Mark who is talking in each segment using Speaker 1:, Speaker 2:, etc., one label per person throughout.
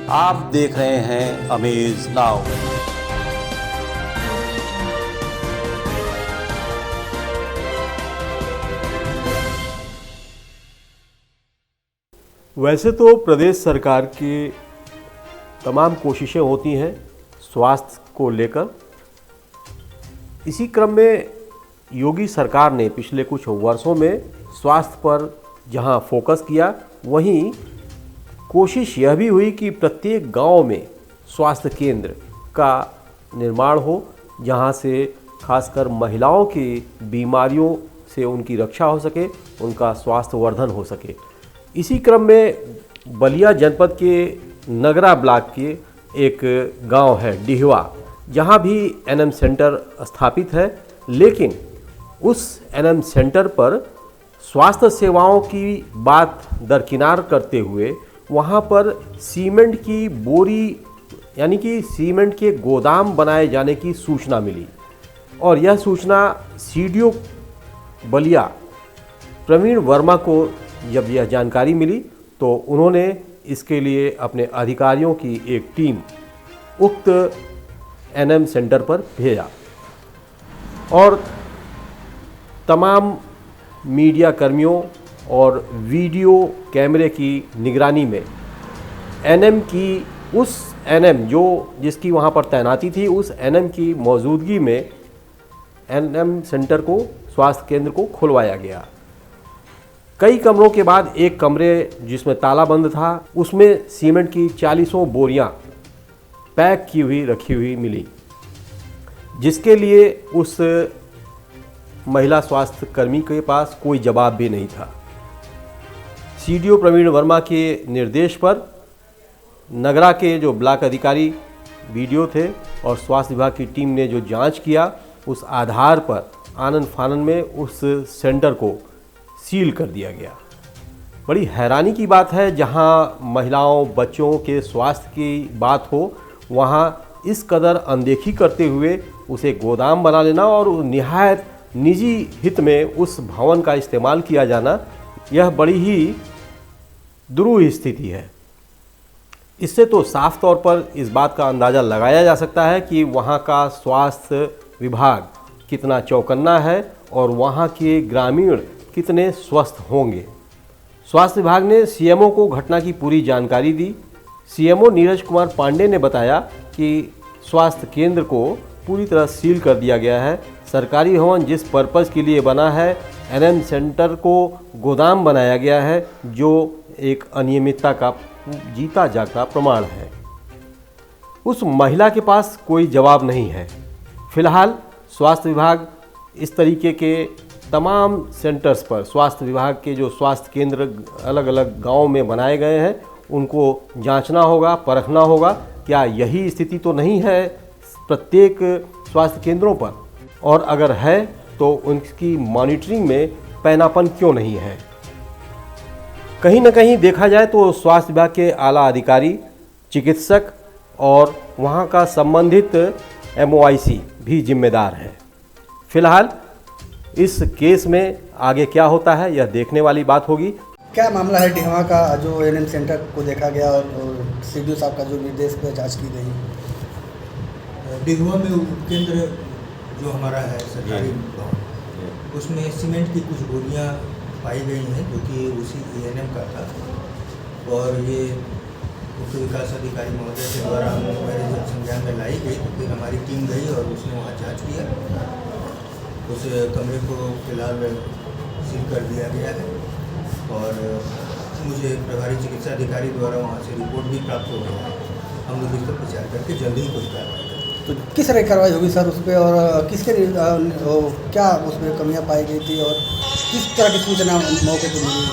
Speaker 1: आप देख रहे हैं अमेज नाउ।
Speaker 2: वैसे तो प्रदेश सरकार की तमाम कोशिशें होती हैं स्वास्थ्य को लेकर। इसी क्रम में योगी सरकार ने पिछले कुछ वर्षों में स्वास्थ्य पर जहां फोकस किया, वहीं कोशिश यह भी हुई कि प्रत्येक गांव में स्वास्थ्य केंद्र का निर्माण हो, जहां से खासकर महिलाओं की बीमारियों से उनकी रक्षा हो सके, उनका स्वास्थ्य वर्धन हो सके। इसी क्रम में बलिया जनपद के नगरा ब्लॉक के एक गांव है डिहवा, जहां भी एनएम सेंटर स्थापित है, लेकिन उस एनएम सेंटर पर स्वास्थ्य सेवाओं की बात दरकिनार करते हुए वहां पर सीमेंट की बोरी यानी कि सीमेंट के गोदाम बनाए जाने की सूचना मिली। और यह सूचना सीडीओ बलिया प्रवीण वर्मा को जब यह जानकारी मिली तो उन्होंने इसके लिए अपने अधिकारियों की एक टीम उक्त एनएम सेंटर पर भेजा और तमाम मीडिया कर्मियों और वीडियो कैमरे की निगरानी में एनएम की उस एनएम जिसकी वहाँ पर तैनाती थी, उस एनएम की मौजूदगी में एनएम सेंटर को, स्वास्थ्य केंद्र को खुलवाया गया। कई कमरों के बाद एक कमरे जिसमें ताला बंद था, उसमें सीमेंट की 40 बोरियां पैक की हुई रखी हुई मिली, जिसके लिए उस महिला स्वास्थ्य कर्मी के पास कोई जवाब भी नहीं था। सीडीओ प्रवीण वर्मा के निर्देश पर नगरा के जो ब्लॉक अधिकारी वीडियो थे और स्वास्थ्य विभाग की टीम ने जो जांच किया, उस आधार पर आनन फानन में उस सेंटर को सील कर दिया गया। बड़ी हैरानी की बात है, जहां महिलाओं बच्चों के स्वास्थ्य की बात हो, वहां इस कदर अनदेखी करते हुए उसे गोदाम बना लेना और निहायत निजी हित में उस भवन का इस्तेमाल किया जाना, यह बड़ी ही दुरूह स्थिति है। इससे तो साफ तौर पर इस बात का अंदाज़ा लगाया जा सकता है कि वहाँ का स्वास्थ्य विभाग कितना चौकन्ना है और वहाँ के ग्रामीण कितने स्वस्थ होंगे। स्वास्थ्य विभाग ने सीएमओ को घटना की पूरी जानकारी दी। सीएमओ नीरज कुमार पांडे ने बताया कि स्वास्थ्य केंद्र को पूरी तरह सील कर दिया गया है। सरकारी भवन जिस पर्पज़ के लिए बना है, एनएम सेंटर को गोदाम बनाया गया है, जो एक अनियमितता का जीता जागता प्रमाण है। उस महिला के पास कोई जवाब नहीं है। फिलहाल स्वास्थ्य विभाग इस तरीके के तमाम सेंटर्स पर, स्वास्थ्य विभाग के जो स्वास्थ्य केंद्र अलग अलग गांव में बनाए गए हैं, उनको जांचना होगा, परखना होगा, क्या यही स्थिति तो नहीं है प्रत्येक स्वास्थ्य केंद्रों पर, और अगर है तो उनकी मॉनिटरिंग में पैनापन क्यों नहीं है। कहीं ना कहीं देखा जाए तो स्वास्थ्य विभाग के आला अधिकारी, चिकित्सक और वहाँ का संबंधित MOIC भी जिम्मेदार है। फिलहाल इस केस में आगे क्या होता है, यह देखने वाली बात होगी।
Speaker 3: क्या मामला है डिहवा का जो एनएम सेंटर को देखा गया और सीडीओ साहब का जो निर्देश पर जांच की गई?
Speaker 4: डिहवा में उपकेंद्र जो हमारा है सरकारी भवन, उसमें सीमेंट की कुछ बोरियां पाई गई हैं, जो कि उसी एएनएम का था। और ये उप विकास अधिकारी महोदय के द्वारा मेरे जब संज्ञान में लाई गई तो फिर हमारी टीम गई और उसने वहाँ जांच किया। उस कमरे को फिलहाल सील कर दिया गया है और मुझे प्रभारी चिकित्सा अधिकारी द्वारा वहाँ से रिपोर्ट भी प्राप्त हो गई है। हम लोग इस पर विचार करके जल्दी ही कुछ कार्रवाई करेंगे।
Speaker 3: तो किस तरह की कार्रवाई होगी सर उस पर, और किसके क्या उसमें कमियां पाई गई थी और किस तरह की सूचना मौके पर मिली?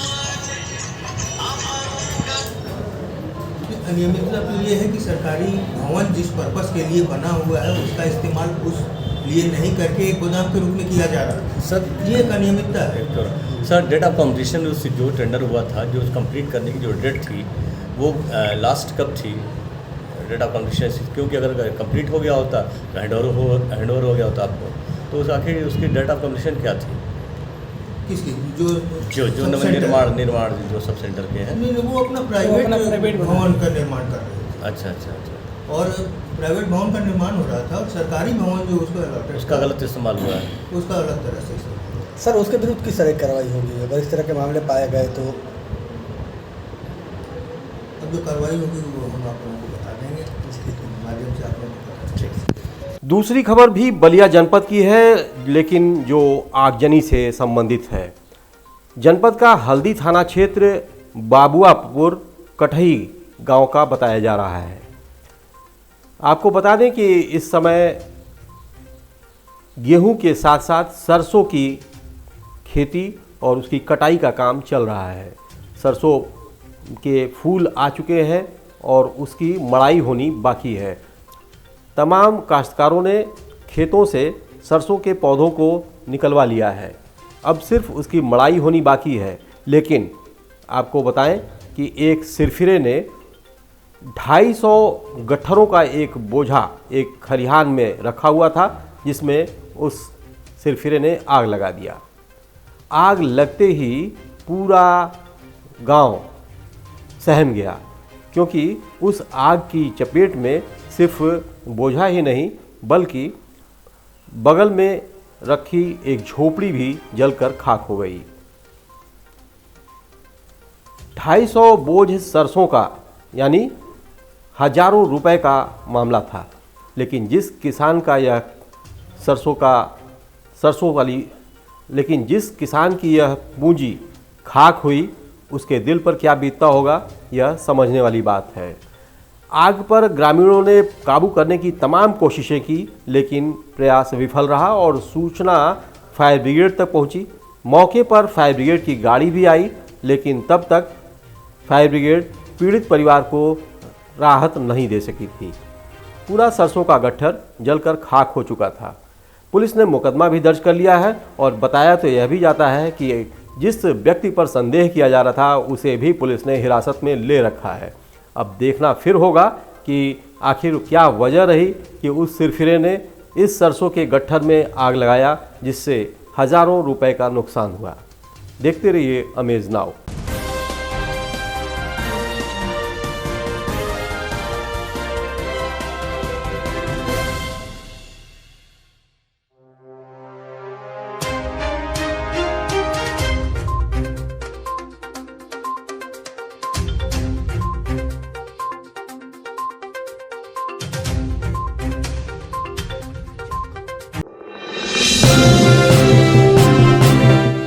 Speaker 4: अनियमितता तो ये है कि सरकारी भवन जिस पर्पस के लिए बना हुआ है उसका इस्तेमाल उस लिए नहीं करके एक गोदाम के रूप में किया जा रहा है। सर ये एक अनियमितता है।
Speaker 5: सर डेट ऑफ कम्प्लीशन जो टेंडर हुआ था, जो कंप्लीट करने की जो डेट थी, वो लास्ट कब थी डेट ऑफ कम्प्लीशन? क्योंकि अगर कंप्लीट हो गया होता तो हैंडओवर हो गया होता आपको, तो आखिर उसकी डेट ऑफ कम्प्लीशन क्या थी?
Speaker 4: किसकी?
Speaker 5: जो निर्माण जो सब सेंटर के हैं,
Speaker 4: नहीं, वो अपना प्राइवेट भवन का निर्माण कर रहे हैं।
Speaker 5: अच्छा अच्छा अच्छा।
Speaker 4: और प्राइवेट भवन का निर्माण हो रहा था और सरकारी भवन जो उसको अलॉटेड
Speaker 5: उसका गलत इस्तेमाल हुआ है।
Speaker 4: उसका अलग तरह से इस्तेमाल हुआ।
Speaker 3: सर उसके विरुद्ध किस तरह की कार्रवाई होगी अगर इस तरह के मामले पाए गए तो?
Speaker 4: अब जो कार्रवाई होगी वो हम आप लोगों को बता देंगे, इसके माध्यम से आप लोगों को पता चलेगा।
Speaker 2: दूसरी खबर भी बलिया जनपद की है, लेकिन जो आगजनी से संबंधित है। जनपद का हल्दी थाना क्षेत्र बाबुआपुर कटही गांव का बताया जा रहा है। आपको बता दें कि इस समय गेहूं के साथ साथ सरसों की खेती और उसकी कटाई का काम चल रहा है। सरसों के फूल आ चुके हैं और उसकी मड़ाई होनी बाकी है। तमाम काश्तकारों ने खेतों से सरसों के पौधों को निकलवा लिया है, अब सिर्फ उसकी मड़ाई होनी बाकी है। लेकिन आपको बताएं कि एक सिरफिरे ने 250 गट्ठरों का एक बोझा एक खलिहान में रखा हुआ था, जिसमें उस सिरफिरे ने आग लगा दिया। आग लगते ही पूरा गांव सहम गया, क्योंकि उस आग की चपेट में सिर्फ बोझा ही नहीं बल्कि बगल में रखी एक झोपड़ी भी जलकर खाक हो गई। 250 बोझ सरसों का यानी हजारों रुपए का मामला था। लेकिन जिस किसान का यह लेकिन जिस किसान की यह पूंजी खाक हुई, उसके दिल पर क्या बीतता होगा, यह समझने वाली बात है। आग पर ग्रामीणों ने काबू करने की तमाम कोशिशें की, लेकिन प्रयास विफल रहा और सूचना फायर ब्रिगेड तक पहुंची। मौके पर फायर ब्रिगेड की गाड़ी भी आई, लेकिन तब तक फायर ब्रिगेड पीड़ित परिवार को राहत नहीं दे सकी थी। पूरा सरसों का गट्ठर जलकर खाक हो चुका था। पुलिस ने मुकदमा भी दर्ज कर लिया है और बताया तो यह भी जाता है कि जिस व्यक्ति पर संदेह किया जा रहा था उसे भी पुलिस ने हिरासत में ले रखा है। अब देखना फिर होगा कि आखिर क्या वजह रही कि उस सिरफिरे ने इस सरसों के गट्ठर में आग लगाया, जिससे हजारों रुपए का नुकसान हुआ। देखते रहिए अमेज नाउ।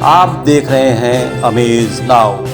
Speaker 1: आप देख रहे हैं अमेज नाउ।